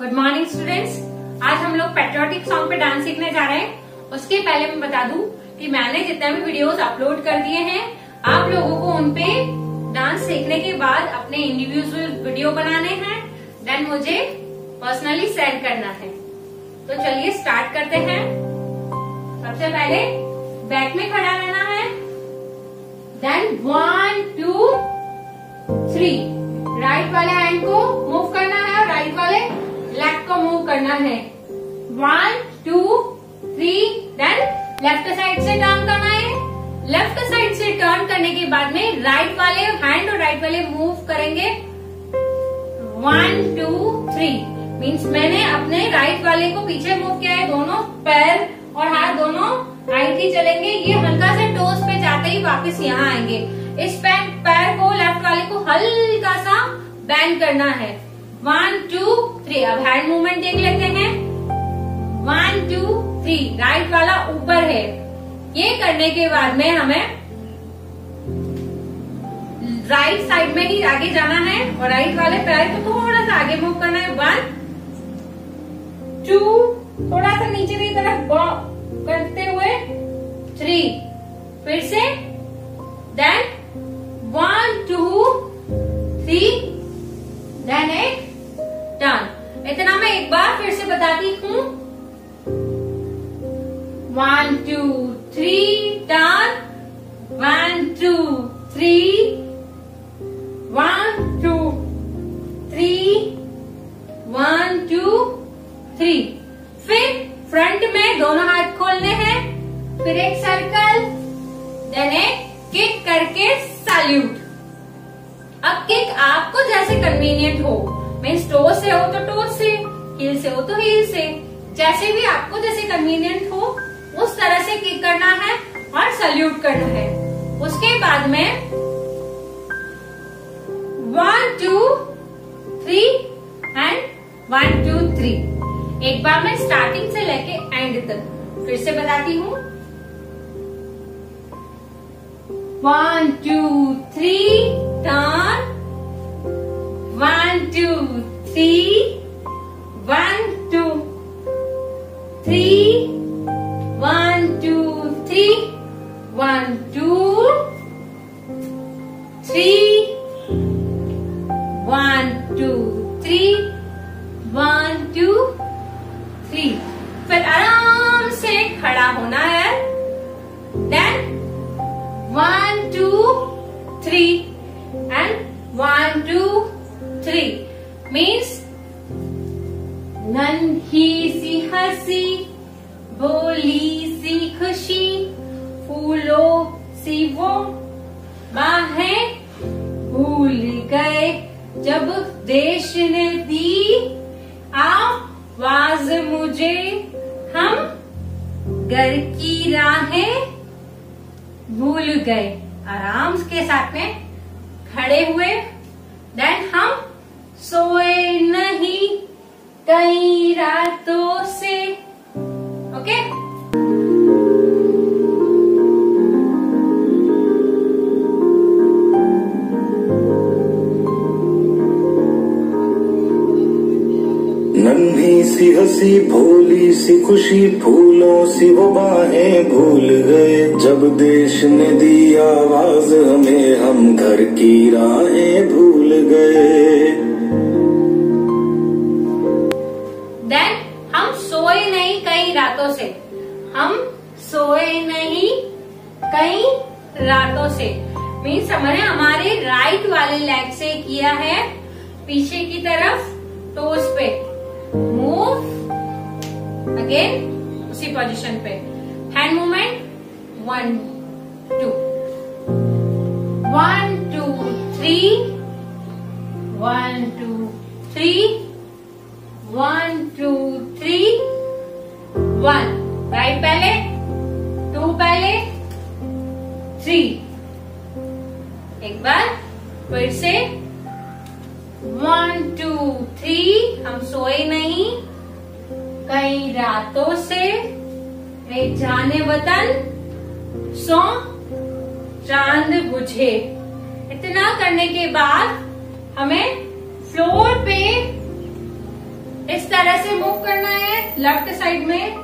Good morning students. आज हम लोग पैट्रियोटिक सॉन्ग पे डांस सीखने जा रहे हैं। उसके पहले मैं बता दूं कि मैंने जितने भी वीडियोस अपलोड कर दिए हैं, आप लोगों को उनपे डांस सीखने के बाद अपने इंडिविजुअल वीडियो बनाने हैं, देन मुझे पर्सनली सेंड करना है। तो चलिए स्टार्ट करते हैं। सबसे पहले बैक में खड़ा रहना है, देन 1 2 3 राइट वाले हैंड को मूव करना है और राइट वाले लेग को मूव करना है। 1 2 3 देन लेफ्ट साइड से टर्न करना है। लेफ्ट साइड से टर्न करने के बाद में राइट वाले हैंड और राइट वाले मूव करेंगे। 1 2 3 मीन्स मैंने अपने राइट वाले को पीछे मूव किया है। दोनों पैर और हाथ दोनों राइट ही चलेंगे। ये हल्का से टोस पे जाते ही वापस यहाँ आएंगे। इस पैर को लेफ्ट वाले को हल्का सा बैंड करना है। 1 2 3 अब हैंड मूवमेंट देख लेते हैं। 1 2 3 राइट वाला ऊपर है। ये करने के बाद में हमें राइट साइड में ही आगे जाना है और राइट वाले पैर को थोड़ा सा आगे मूव करना है। 1 2 थोड़ा सा नीचे की तरफ करते हुए 3 फिर से देन 1 2 3 देन एक टर्न। इतना मैं एक बार फिर से बताती हूँ। 1 2 3 टर्न, 1 2 3 1 2 3 1 2 3। फिर फ्रंट में दोनों हाथ खोलने हैं, फिर एक सर्कल, देन एक किक करके सैल्यूट। अब किक आपको जैसे कन्वीनियंट हो, मीन्स टोस से हो तो टोस से, हील से हो तो हील से, जैसे भी आपको जैसे कन्वीनियंट हो उस तरह से किक करना है और सैल्यूट करना है। उसके बाद में 1 2 3 एंड 1 2 3। एक बार मैं स्टार्टिंग से लेके एंड तक फिर से बताती हूँ। 1 2 3 टर्न, 1 2 3 1 2 3 1 2 3 1 2 3 1 2 3 1 2 3। फिर आराम से खड़ा होना है। देन 1 2 3 एंड 1 2 3 मीन्स नन्ही सी हंसी, भोली सी खुशी, फूलों सी वो बाहें भूल गए जब देश ने दी आवाज मुझे, हम घर की राहें भूल गए। आराम के साथ में खड़े हुए, देन हम सोए नहीं कई रातों से। ओके नन्ही सी हंसी, भोली सी खुशी, फूलों सी वो बाहें भूल गए जब देश ने दी आवाज हमें, हम घर की राहें भूल गए। देन हम सोए नहीं कई रातों से, हम सोए नहीं कई रातों से मीन्स हमने हमारे राइट वाले लेग से किया है पीछे की तरफ टोस पे। मूव अगेन उसी पोजीशन पे। हैंड मूवमेंट 1 2 1 2 3 1 2 3 1 2 3 1 राइट पहले, 2 पहले, 3। एक बार फिर से 1 2 3 हम सोए नहीं कई रातों से, रे जाने वतन सो चांद बुझे। इतना करने के बाद हमें फ्लोर पे इस तरह तरह से मूव करना है लेफ्ट साइड में,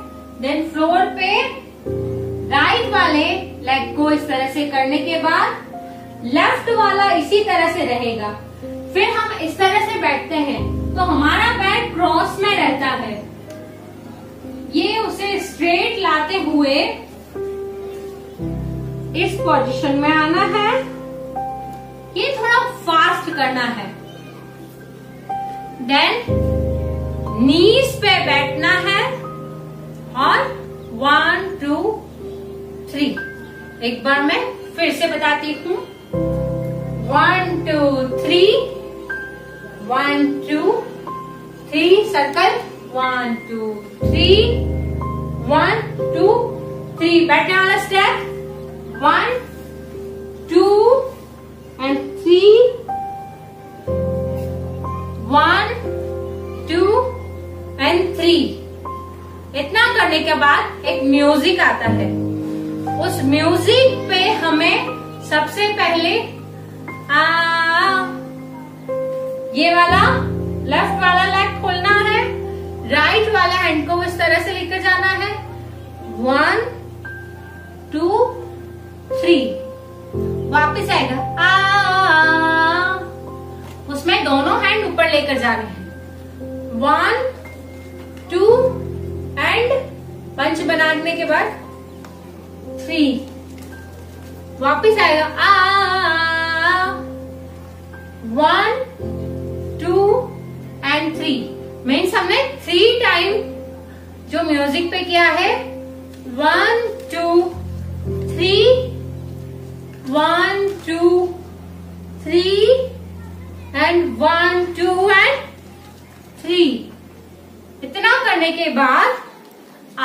देन फ्लोर पे राइट वाले लेग को इस तरह से करने के बाद लेफ्ट वाला इसी तरह से रहेगा। फिर हम इस तरह से बैठते हैं तो हमारा पैर क्रॉस में रहता है। ये उसे स्ट्रेट लाते हुए इस पोजीशन में आना है। ये थोड़ा फास्ट करना है। देन नीज पे बैठना है और 1 2 3। एक बार मैं फिर से बताती हूँ। 1 2 3, 1 2 3 सर्कल, 1 2 3, 1 2 3। बैठने वाला स्टेप 1 2 and 3, 1 2 and 3। इतना करने के बाद एक म्यूजिक आता है। उस म्यूजिक पे हमें सबसे पहले ये वाला लेफ्ट वाला लेग खोलना है, राइट वाला हैंड को इस तरह से लेकर जाना है। 1 2 3, वापिस आएगा उसमें दोनों हैंड ऊपर लेकर जाने हैं। 1 2 एंड पंच बनाने के बाद 3, वापिस आएगा 1 2 एंड 3। मीन्स हमने 3 टाइम जो म्यूजिक पे किया है। 1 2 3, 1 2 3 एंड 1 2 एंड 3। इतना करने के बाद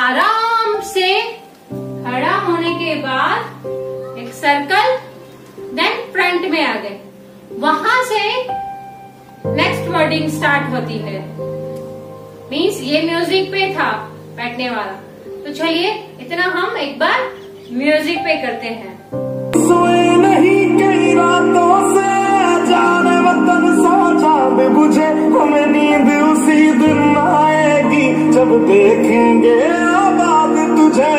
आराम से खड़ा होने के बाद एक सर्कल, देन फ्रंट में आ गए। वहां से नेक्स्ट वर्डिंग स्टार्ट होती है। मीन्स ये म्यूजिक पे था बैठने वाला। तो चलिए इतना हम एक बार म्यूजिक पे करते हैं। सोए नहीं कई रातों से, जाने वतन सा चांद बुझे, हमें नींद उसी दिन आएगी जब देखेंगे आबाद तुझे।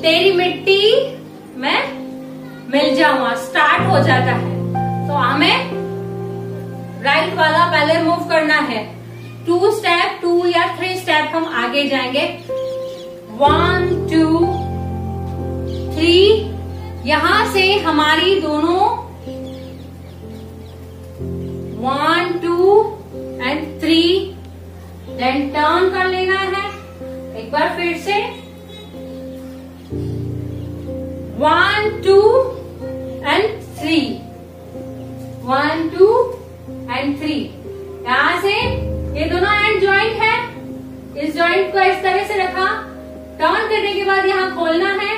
तेरी मिट्टी में मिल जाऊंगा स्टार्ट हो जाता है। तो हमें राइट वाला पहले मूव करना है। 2 स्टेप 2 या 3 स्टेप हम आगे जाएंगे। 1 2 3। यहां से हमारी दोनों 1 2 एंड 3, देन टर्न कर लेना है। एक बार फिर से 1 2 एंड 3, 1 2 एंड 3। यहां से ये दोनों एंड ज्वाइंट है। इस ज्वाइंट को इस तरह से रखा, टर्न करने के बाद यहाँ खोलना है।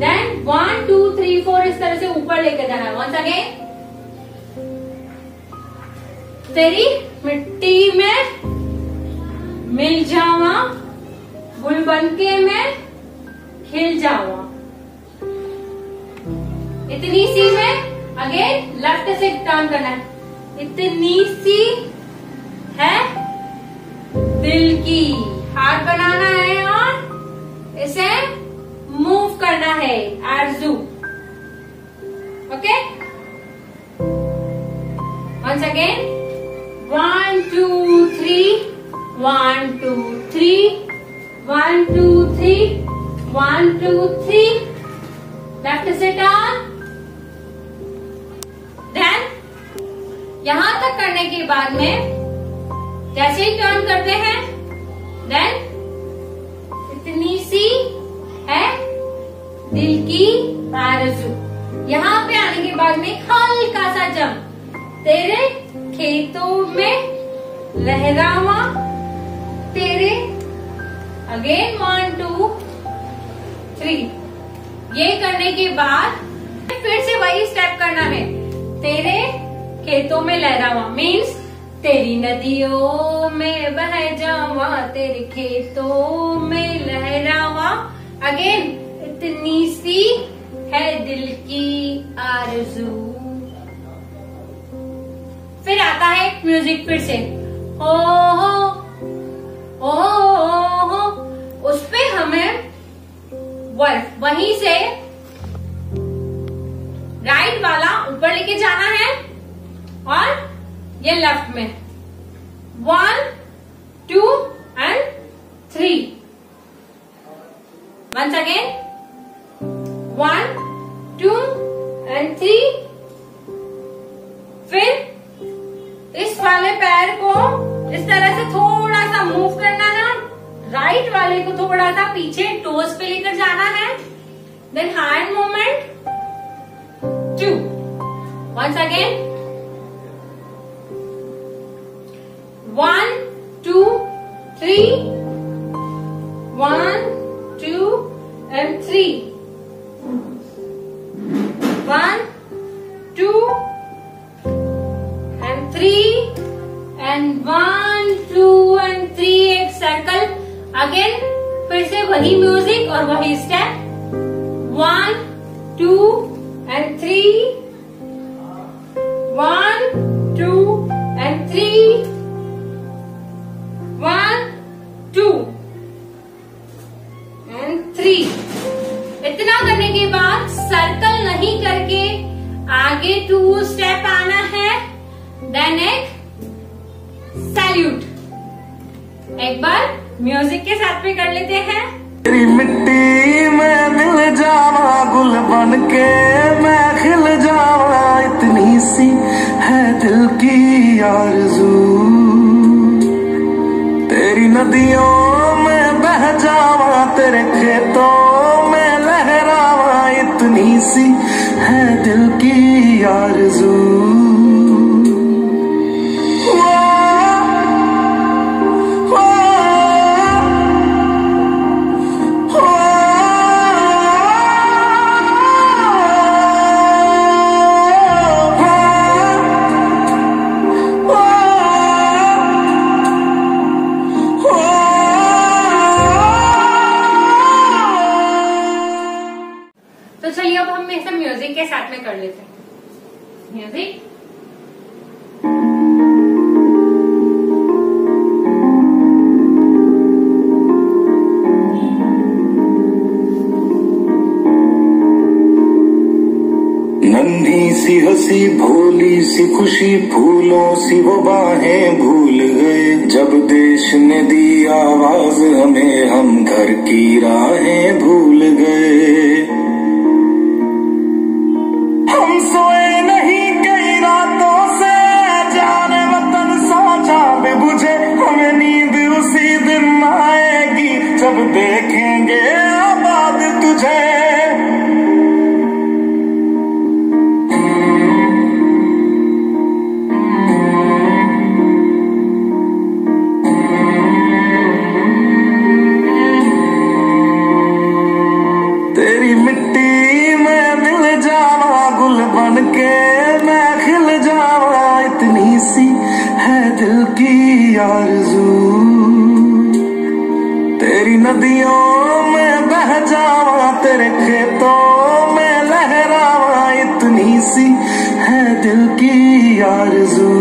देन 1 2 3 4 इस तरह से ऊपर लेकर जाना है। वंस अगेन, तेरी मिट्टी में मिल जावा, गुल बनके मैं खिल जावा। इतनी सी में अगेन लेफ्ट से टर्न करना है। इतनी सी है दिल की, हार्ट बनाना है और इसे मूव करना है Arzoo. Okay, once again 1 2 3, 1 2 3, 1 2 3, 1 2 3। Left से टर्न। देन यहां तक करने के बाद में जैसे ही टर्न करते हैं, देन इतनी सी है दिल की आरज़ू। यहाँ पे आने के बाद में हल्का सा जंप, तेरे खेतों में लहरावा, तेरे अगेन 1 2 3। ये करने के बाद फिर से वही स्टेप करना है। तेरे खेतों में लहरावा मीन्स तेरी नदियों में बह जावा, तेरे खेतों में लहरावा। अगेन, इतनी सी है दिल की आरज़ू। फिर आता है म्यूजिक फिर से, ओ हो, उस पे हमें वहीं से राइट वाला ऊपर लेके जाना है और ये लेफ्ट में 1 2 and 3। Once again 1 2 and 3। फिर इस वाले पैर को इस तरह से थोड़ा सा मूव करना है, राइट वाले को थोड़ा सा पीछे टोज पे लेकर जाना है। Then hand movement 2। Once again 1 2 3 1 2 and 3 1 2 and 3 and 1 2 and 3। एक सर्कल, अगेन फिर से वही म्यूजिक और वही स्टेप 1 2 and 3 1 2 and 3 1 2 and 3। इतना करने के बाद सर्कल नहीं करके आगे 2 स्टेप आना है। देन एक सैल्यूट, एक बार म्यूजिक के साथ में कर लेते हैं। तेरी मिट्टी में मिल जावा, गुल बन के मैं खिल जावा, इतनी सी है दिल की आरज़ू। तेरी नदियों में बह जावा, तेरे खेतों में लहरावा, इतनी सी है दिल की आरज़ू। तो चलिए अब हम सब म्यूजिक के साथ में कर लेते हैं। म्यूजिक नन्ही सी हंसी भोली सी खुशी, फूलों सी वो बाहें भूल गए, जब देश ने दी आवाज हमें हम घर की राहें भूल गए। हम सोए नहीं कई रातों से, जाने वतन सोचा भी बुझे, हमें नींद उसी दिन आएगी जब देखेंगे आबाद तुझे। तेरी मिट्टी में मिल जावा, गुल बन के मैं खिल जावा, इतनी सी है दिल की आरज़ू। तेरी नदियों में बह जावा, तेरे खेतों में लहरावा, इतनी सी है दिल की आरज़ू।